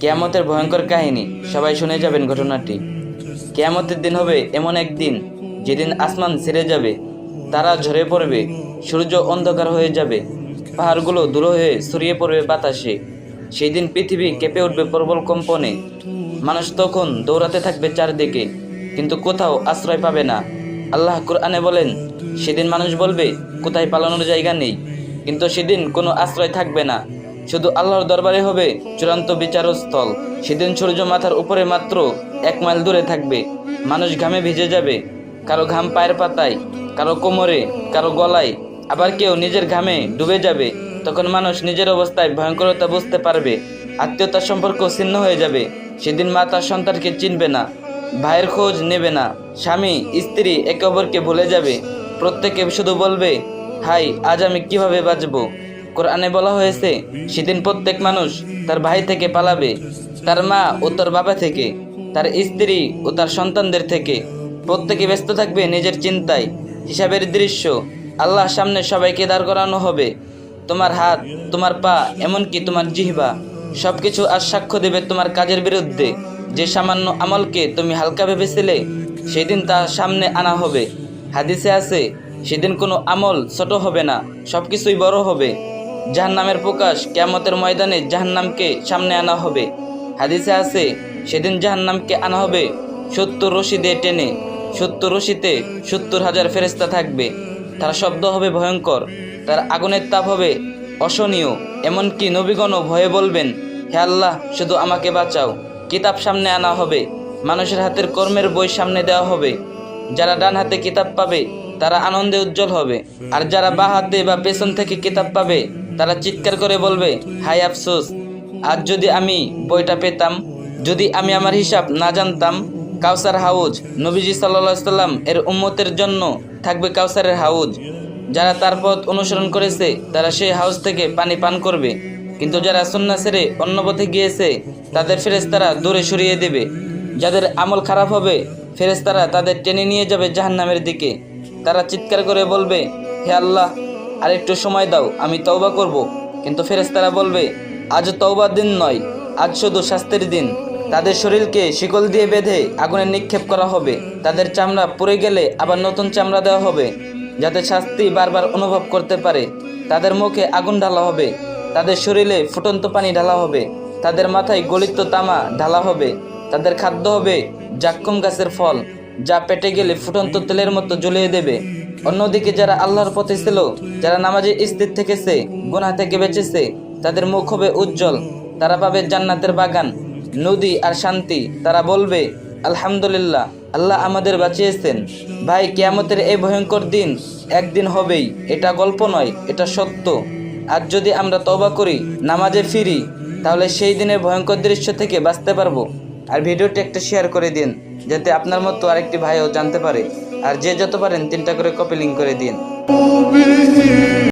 কিয়ামতের ভয়ঙ্কর কাহিনী সবাই শুনে যাবেন। ঘটনাটি কিয়ামতের দিন হবে এমন একদিন যেদিন আসমান ছেড়ে যাবে, তারা ঝরে পড়বে, সূর্য অন্ধকার হয়ে যাবে, পাহাড়গুলো দূর হয়ে ছড়িয়ে পড়বে বাতাসে। সেই দিন পৃথিবী কেঁপে উঠবে প্রবল কম্পনে। মানুষ তখন দৌড়াতে থাকবে চারদিকে, কিন্তু কোথাও আশ্রয় পাবে না। আল্লাহ কুরআনে বলেন, সেদিন মানুষ বলবে কোথায় পালানোর জায়গা নেই, কিন্তু সেদিন কোনো আশ্রয় থাকবে না। শুধু আল্লাহর দরবারে হবে চূড়ান্ত বিচারস্থল। সেদিন সূর্য মাথার উপরে মাত্র 1 মাইল দূরে থাকবে। মানুষ ঘামে ভিজে যাবে, কারো ঘাম পায়ের পাতায়, কারো কোমরে, কারো গলায়, আবার কেউ নিজের ঘামে ডুবে যাবে। তখন মানুষ নিজের অবস্থায় ভয়ঙ্করতা বুঝতে পারবে। আত্মীয়তার সম্পর্ক ছিন্ন হয়ে যাবে। সেদিন মা তার সন্তানকে চিনবে না, ভাইয়ের খোঁজ নেবে না, স্বামী স্ত্রী একে অপরকে ভুলে যাবে। প্রত্যেকে শুধু বলবে, হাই, আজ আমি কিভাবে বাঁচব। কোরআনে বলা হয়েছে, সেদিন প্রত্যেক মানুষ তার ভাই থেকে পালাবে, তার মা ও তার বাবা থেকে, তার স্ত্রী ও তার সন্তানদের থেকে। প্রত্যেকে ব্যস্ত থাকবে নিজের চিন্তায়। হিসাবের দৃশ্য, আল্লাহর সামনে সবাইকে দাঁড় করানো হবে। তোমার হাত, তোমার পা, এমনকি তোমার জিহ্বা, সবকিছু আজ সাক্ষ্য দেবে তোমার কাজের বিরুদ্ধে। যে সামান্য আমলকে তুমি হালকা ভেবেছিলে, সেদিন তার সামনে আনা হবে। হাদিসে আছে, সেদিন কোনো আমল ছোট হবে না, সবকিছুই বড় হবে। জাহান্নামের প্রকাশ, কিয়ামতের ময়দানে জাহান্নামকে সামনে আনা হবে। হাদিসে আছে, সেদিন জাহান্নামকে আনা হবে 70 রশি দিয়ে টেনে। 70 রশিতে 70,000 ফেরেশতা থাকবে। তার শব্দ হবে ভয়ঙ্কর, তার আগুনের তাপ হবে অসহনীয়। এমনকি নবীগণও ভয়ে বলবেন, হে আল্লাহ, শুধু আমাকে বাঁচাও। কিতাব সামনে আনা হবে, মানুষের হাতের কর্মের বই সামনে দেওয়া হবে। যারা ডান হাতে কিতাব পাবে তারা আনন্দে উজ্জ্বল হবে, আর যারা বাঁ হাতে বা পেছন থেকে কিতাব পাবে তারা চিৎকার করে বলবে, হাই আফসোস, আজ যদি আমি বইটা পেতাম, যদি আমি আমার হিসাব না জানতাম। কাউসার হাউজ, নবীজি সাল্লাল্লাহু সাল্লাম এর উম্মতের জন্য থাকবে কাউসারের হাউজ। যারা তার পথ অনুসরণ করেছে তারা সেই হাউজ থেকে পানি পান করবে। কিন্তু যারা সুন্নাহ ছেড়ে অন্য পথে গিয়েছে তাদের ফেরেশতারা দূরে সরিয়ে দেবে। যাদের আমল খারাপ হবে, ফেরেশতারা তাদের টেনে নিয়ে যাবে জাহান্নামের দিকে। তারা চিৎকার করে বলবে, হে আল্লাহ, আরেকটু সময় দাও, আমি তওবা করব। কিন্তু ফেরেশতারা বলবে, আজ তওবার দিন নয়, আজ শুধু শাস্তির দিন। তাদের শরীরকে শিকল দিয়ে বেঁধে আগুনে নিক্ষেপ করা হবে। তাদের চামড়া পুড়ে গেলে আবার নতুন চামড়া দেওয়া হবে, যাতে শাস্তি বারবার অনুভব করতে পারে। তাদের মুখে আগুন ঢালা হবে, তাদের শরীরে ফুটন্ত পানি ঢালা হবে, তাদের মাথায় গলিত তামা ঢালা হবে। তাদের খাদ্য হবে জাক্কুম গাছের ফল, যা পেটে গেলে ফুটন্ত তেলের মতো জ্বলিয়ে দেবে। অন্যদিকে যারা আল্লাহর পথে ছিল, যারা নামাজে স্থির থেকেছে, গুনাহ থেকে বেঁচেছে, তাদের মুখ হবে উজ্জ্বল। তারা পাবে জান্নাতের বাগান, নদী আর শান্তি। তারা বলবে, আলহামদুলিল্লাহ, আল্লাহ আমাদের বাঁচিয়েছেন। ভাই, কিয়ামতের এই ভয়ঙ্কর দিন একদিন হবেই, এটা গল্প নয়, এটা সত্য। আজ যদি আমরা তওবা করি, নামাজে ফিরি, তাহলে সেই দিনের ভয়ঙ্কর দৃশ্য থেকে বাঁচতে পারবো। আর ভিডিওটি একটা শেয়ার করে দিন, যাতে আপনার মতো আরেকটি ভাইও জানতে পারে। আর যে যত পারেন 3টা করে কপি লিঙ্ক করে দিন।